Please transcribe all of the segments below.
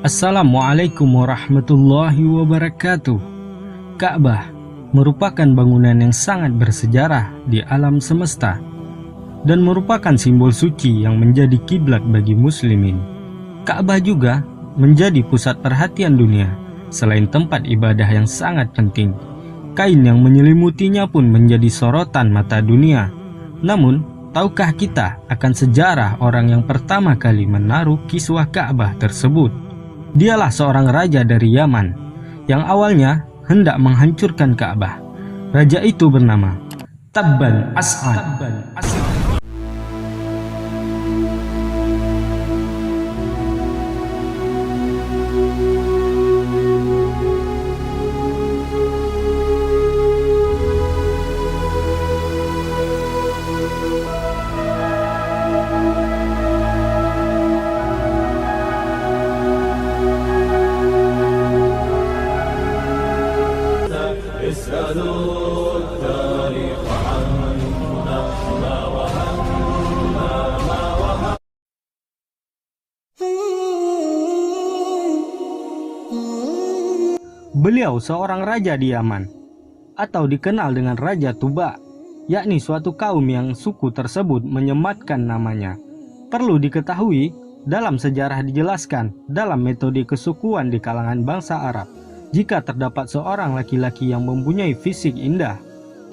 Assalamualaikum warahmatullahi wabarakatuh. Ka'bah merupakan bangunan yang sangat bersejarah di alam semesta dan merupakan simbol suci yang menjadi kiblat bagi muslimin. Ka'bah juga menjadi pusat perhatian dunia. Selain tempat ibadah yang sangat penting, kain yang menyelimutinya pun menjadi sorotan mata dunia. Namun, tahukah kita akan sejarah orang yang pertama kali menaruh kiswah Ka'bah tersebut? Dialah seorang raja dari Yaman yang awalnya hendak menghancurkan Ka'bah. Raja itu bernama Tabban As'ad. Beliau seorang raja di Yaman, atau dikenal dengan Raja Tuba, yakni suatu kaum yang suku tersebut menyematkan namanya. Perlu diketahui, dalam sejarah dijelaskan dalam metode kesukuan di kalangan bangsa Arab, jika terdapat seorang laki-laki yang mempunyai fisik indah,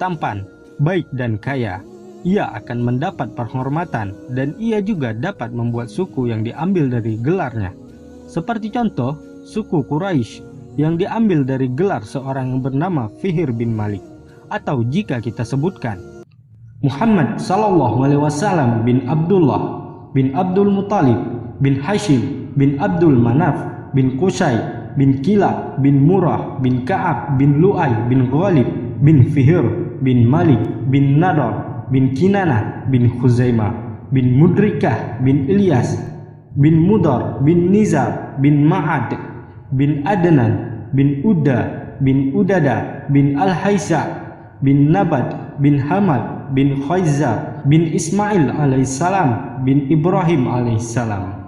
tampan, baik dan kaya, ia akan mendapat penghormatan dan ia juga dapat membuat suku yang diambil dari gelarnya. Seperti contoh, suku Quraisy yang diambil dari gelar seorang yang bernama Fihr bin Malik, atau jika kita sebutkan Muhammad sallallahu alaihi wasallam bin Abdullah bin Abdul Muttalib bin Hashim bin Abdul Manaf bin Qusay bin Kilab bin Murrah bin Ka'ab bin Lu'ay bin Ghalib bin Fihr bin Malik bin Nadar bin Kinanah bin Khuzaimah bin Mudrikah bin Ilyas bin Mudar bin Nizar bin Ma'ad bin Adnan bin Uda bin Udada bin Al-Haisa bin Nabat bin Hamad bin Khaizar bin Ismail alaihissalam bin Ibrahim alaihissalam.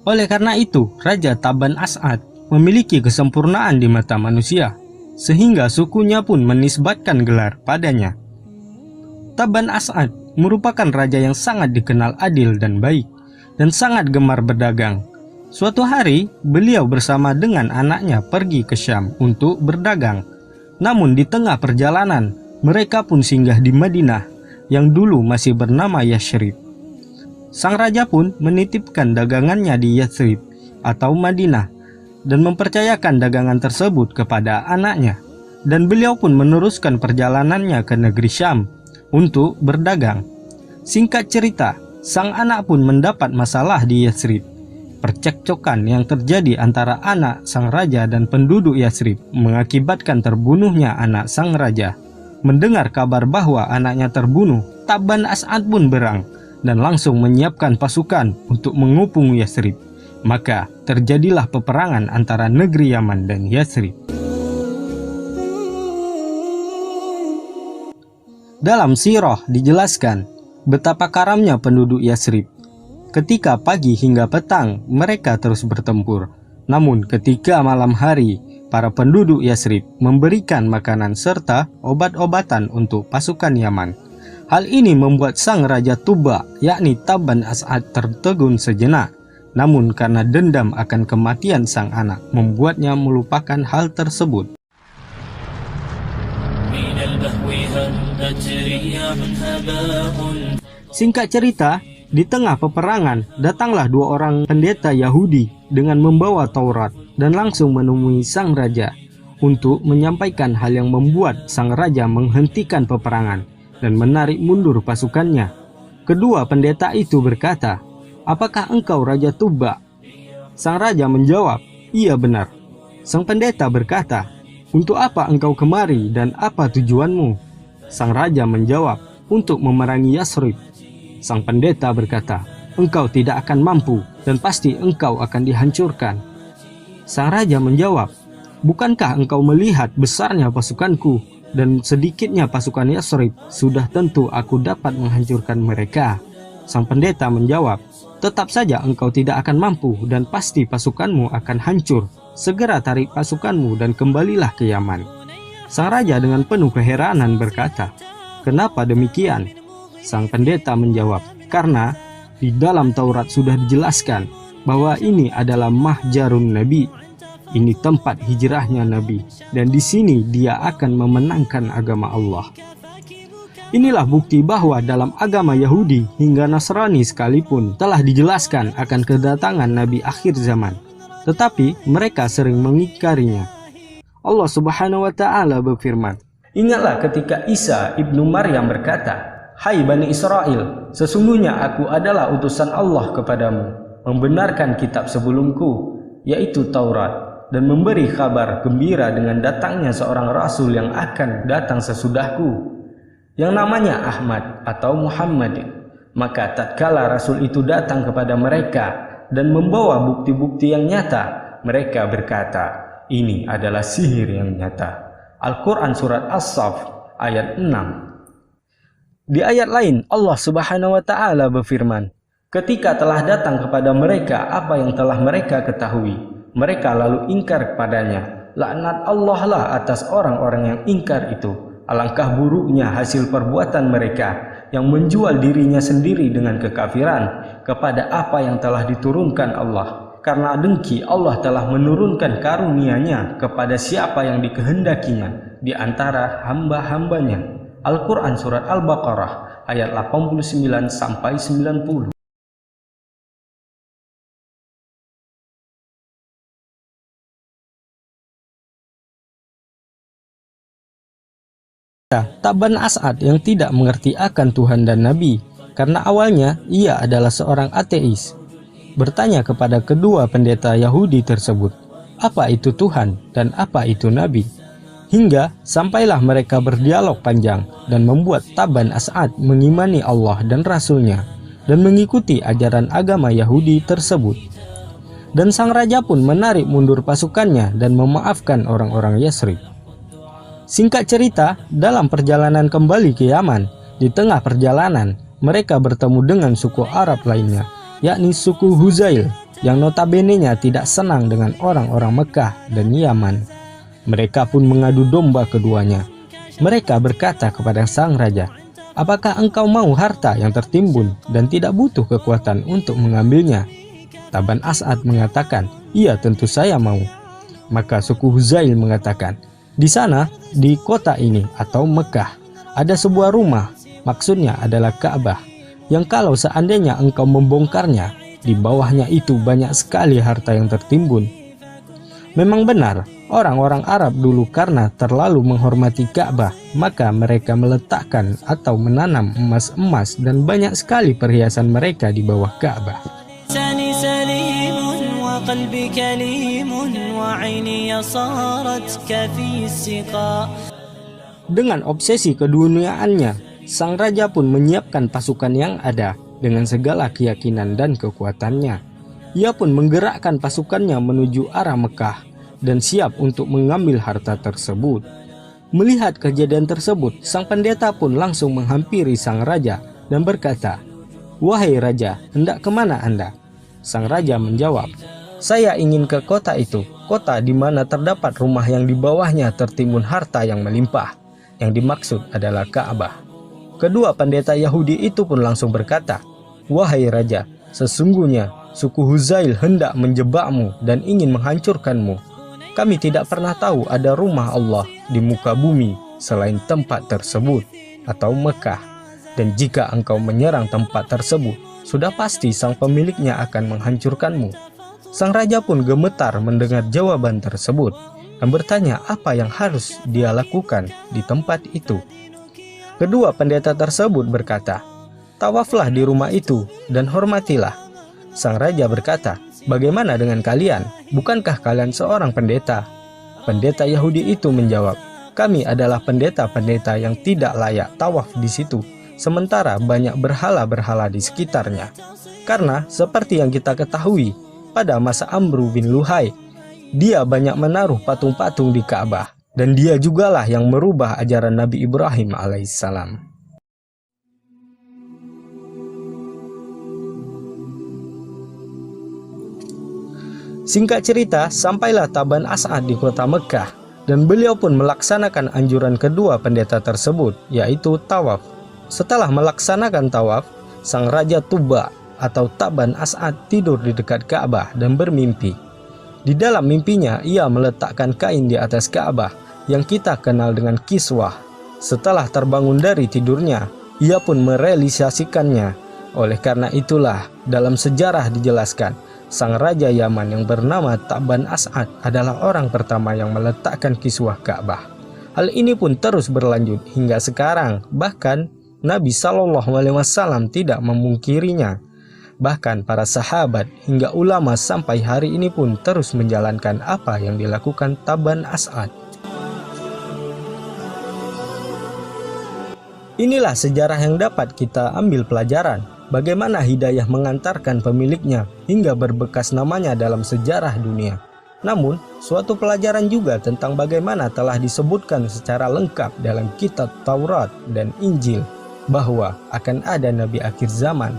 Oleh karena itu, Raja Tabban As'ad memiliki kesempurnaan di mata manusia, sehingga sukunya pun menisbatkan gelar padanya. Tabban As'ad merupakan raja yang sangat dikenal adil dan baik, dan sangat gemar berdagang. Suatu hari, beliau bersama dengan anaknya pergi ke Syam untuk berdagang. Namun di tengah perjalanan, mereka pun singgah di Madinah, yang dulu masih bernama Yathrib. Sang raja pun menitipkan dagangannya di Yathrib atau Madinah, dan mempercayakan dagangan tersebut kepada anaknya. Dan beliau pun meneruskan perjalanannya ke negeri Syam untuk berdagang. Singkat cerita, sang anak pun mendapat masalah di Yathrib. Percekcokan yang terjadi antara anak sang raja dan penduduk Yathrib mengakibatkan terbunuhnya anak sang raja. Mendengar kabar bahwa anaknya terbunuh, Tabban As'ad pun berang dan langsung menyiapkan pasukan untuk mengepung Yathrib. Maka terjadilah peperangan antara negeri Yaman dan Yathrib. Dalam sirah dijelaskan betapa karamnya penduduk Yathrib. Ketika pagi hingga petang mereka terus bertempur. Namun ketika malam hari, para penduduk Yathrib memberikan makanan serta obat-obatan untuk pasukan Yaman. Hal ini membuat sang Raja Tuba, yakni Tabban As'ad, tertegun sejenak. Namun karena dendam akan kematian sang anak, membuatnya melupakan hal tersebut. Singkat cerita, di tengah peperangan, datanglah dua orang pendeta Yahudi dengan membawa Taurat dan langsung menemui sang raja untuk menyampaikan hal yang membuat sang raja menghentikan peperangan dan menarik mundur pasukannya. Kedua pendeta itu berkata, "Apakah engkau Raja Tuba?" Sang raja menjawab, "Iya benar." Sang pendeta berkata, "Untuk apa engkau kemari dan apa tujuanmu?" Sang raja menjawab, "Untuk memerangi Yathrib." Sang pendeta berkata, "Engkau tidak akan mampu dan pasti engkau akan dihancurkan." Sang raja menjawab, "Bukankah engkau melihat besarnya pasukanku dan sedikitnya pasukan Yathrib, sudah tentu aku dapat menghancurkan mereka. Sang pendeta menjawab, tetap saja engkau tidak akan mampu dan pasti pasukanmu akan hancur. Segera tarik pasukanmu dan kembalilah ke Yaman. Sang raja dengan penuh keheranan berkata, kenapa demikian? Sang pendeta menjawab, karena di dalam Taurat sudah dijelaskan bahwa ini adalah mahjarun Nabi. Ini tempat hijrahnya Nabi, dan di sini dia akan memenangkan agama Allah. Inilah bukti bahwa dalam agama Yahudi hingga Nasrani sekalipun telah dijelaskan akan kedatangan Nabi akhir zaman, tetapi mereka sering mengingkarinya. Allah Subhanahu wa Ta'ala berfirman, ingatlah ketika Isa ibnu Maryam berkata, hai Bani Israel, sesungguhnya aku adalah utusan Allah kepadamu, membenarkan kitab sebelumku, yaitu Taurat, dan memberi kabar gembira dengan datangnya seorang rasul yang akan datang sesudahku, yang namanya Ahmad atau Muhammad. Maka tatkala rasul itu datang kepada mereka dan membawa bukti-bukti yang nyata, mereka berkata, ini adalah sihir yang nyata. Al-Quran Surat As-Saff ayat 6. Di ayat lain Allah Subhanahu wa Ta'ala berfirman, ketika telah datang kepada mereka apa yang telah mereka ketahui, mereka lalu ingkar kepadanya. Laknat Allah lah atas orang-orang yang ingkar itu. Alangkah buruknya hasil perbuatan mereka yang menjual dirinya sendiri dengan kekafiran kepada apa yang telah diturunkan Allah. Karena dengki Allah telah menurunkan karunia-Nya kepada siapa yang dikehendakinya di antara hamba-hambanya. Al-Quran Surat Al-Baqarah ayat 89 sampai 90. Taban As'ad yang tidak mengerti akan Tuhan dan Nabi, karena awalnya ia adalah seorang ateis, bertanya kepada kedua pendeta Yahudi tersebut, apa itu Tuhan dan apa itu Nabi? Hingga sampailah mereka berdialog panjang dan membuat Taban As'ad mengimani Allah dan Rasulnya dan mengikuti ajaran agama Yahudi tersebut. Dan sang raja pun menarik mundur pasukannya dan memaafkan orang-orang Yathrib. Singkat cerita, dalam perjalanan kembali ke Yaman, di tengah perjalanan, mereka bertemu dengan suku Arab lainnya, yakni suku Huzail, yang notabene-nya tidak senang dengan orang-orang Mekah dan Yaman. Mereka pun mengadu domba keduanya. Mereka berkata kepada sang raja, apakah engkau mau harta yang tertimbun dan tidak butuh kekuatan untuk mengambilnya? Taban As'ad mengatakan, iya tentu saya mau. Maka suku Huzail mengatakan, di sana, di kota ini atau Mekah, ada sebuah rumah, maksudnya adalah Ka'bah, yang kalau seandainya engkau membongkarnya, di bawahnya itu banyak sekali harta yang tertimbun. Memang benar, orang-orang Arab dulu karena terlalu menghormati Ka'bah, maka mereka meletakkan atau menanam emas-emas dan banyak sekali perhiasan mereka di bawah Ka'bah. Dengan obsesi keduniaannya, sang raja pun menyiapkan pasukan yang ada dengan segala keyakinan dan kekuatannya. Ia pun menggerakkan pasukannya menuju arah Mekah dan siap untuk mengambil harta tersebut. Melihat kejadian tersebut, sang pendeta pun langsung menghampiri sang raja dan berkata, wahai raja, hendak kemana Anda? Sang raja menjawab, saya ingin ke kota itu, kota di mana terdapat rumah yang di bawahnya tertimbun harta yang melimpah. Yang dimaksud adalah Ka'bah. Kedua pendeta Yahudi itu pun langsung berkata, wahai raja, sesungguhnya suku Huzail hendak menjebakmu dan ingin menghancurkanmu. Kami tidak pernah tahu ada rumah Allah di muka bumi selain tempat tersebut atau Mekah. Dan jika engkau menyerang tempat tersebut, sudah pasti sang pemiliknya akan menghancurkanmu. Sang raja pun gemetar mendengar jawaban tersebut dan bertanya apa yang harus dia lakukan di tempat itu. Kedua pendeta tersebut berkata, tawaflah di rumah itu dan hormatilah. Sang raja berkata, bagaimana dengan kalian? Bukankah kalian seorang pendeta? Pendeta Yahudi itu menjawab, kami adalah pendeta-pendeta yang tidak layak tawaf di situ, sementara banyak berhala-berhala di sekitarnya. Karena seperti yang kita ketahui, pada masa Amru bin Luhai, dia banyak menaruh patung-patung di Ka'bah Dan dia jugalah yang merubah ajaran Nabi Ibrahim alaihissalam. Singkat cerita, sampailah Taban As'ad di kota Mekah, dan beliau pun melaksanakan anjuran kedua pendeta tersebut, yaitu tawaf. Setelah melaksanakan tawaf, sang Raja Tuba atau Taban As'ad tidur di dekat Ka'bah dan bermimpi. Di dalam mimpinya, ia meletakkan kain di atas Ka'bah yang kita kenal dengan kiswah. Setelah terbangun dari tidurnya, ia pun merealisasikannya. Oleh karena itulah, dalam sejarah dijelaskan, sang Raja Yaman yang bernama Taban As'ad adalah orang pertama yang meletakkan kiswah Ka'bah. Hal ini pun terus berlanjut hingga sekarang, bahkan Nabi SAW tidak memungkirinya. Bahkan para sahabat hingga ulama sampai hari ini pun terus menjalankan apa yang dilakukan Taban As'ad. Inilah sejarah yang dapat kita ambil pelajaran, bagaimana hidayah mengantarkan pemiliknya hingga berbekas namanya dalam sejarah dunia. Namun, suatu pelajaran juga tentang bagaimana telah disebutkan secara lengkap dalam kitab Taurat dan Injil bahwa akan ada Nabi akhir zaman.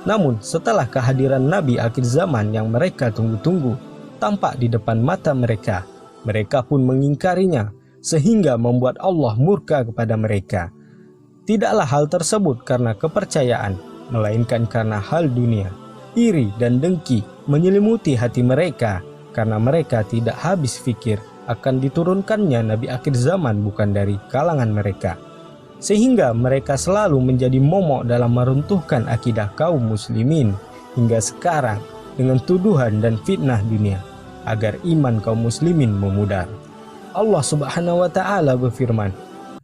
Namun, setelah kehadiran Nabi akhir zaman yang mereka tunggu-tunggu tampak di depan mata mereka, mereka pun mengingkarinya sehingga membuat Allah murka kepada mereka. Tidaklah hal tersebut karena kepercayaan, melainkan karena hal dunia. Iri dan dengki menyelimuti hati mereka karena mereka tidak habis pikir akan diturunkannya Nabi akhir zaman bukan dari kalangan mereka. Sehingga mereka selalu menjadi momok dalam meruntuhkan akidah kaum muslimin hingga sekarang dengan tuduhan dan fitnah dunia agar iman kaum muslimin memudar. Allah Subhanahu wa taala berfirman,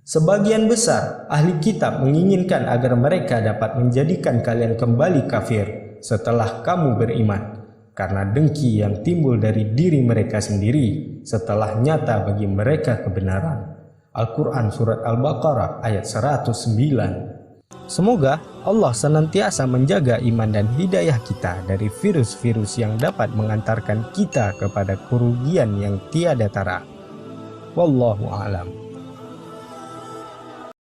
"Sebagian besar ahli kitab menginginkan agar mereka dapat menjadikan kalian kembali kafir setelah kamu beriman, karena dengki yang timbul dari diri mereka sendiri setelah nyata bagi mereka kebenaran." Al-Quran Surat Al-Baqarah ayat 109. Semoga Allah senantiasa menjaga iman dan hidayah kita dari virus-virus yang dapat mengantarkan kita kepada kerugian yang tiada tara. Wallahu a'lam.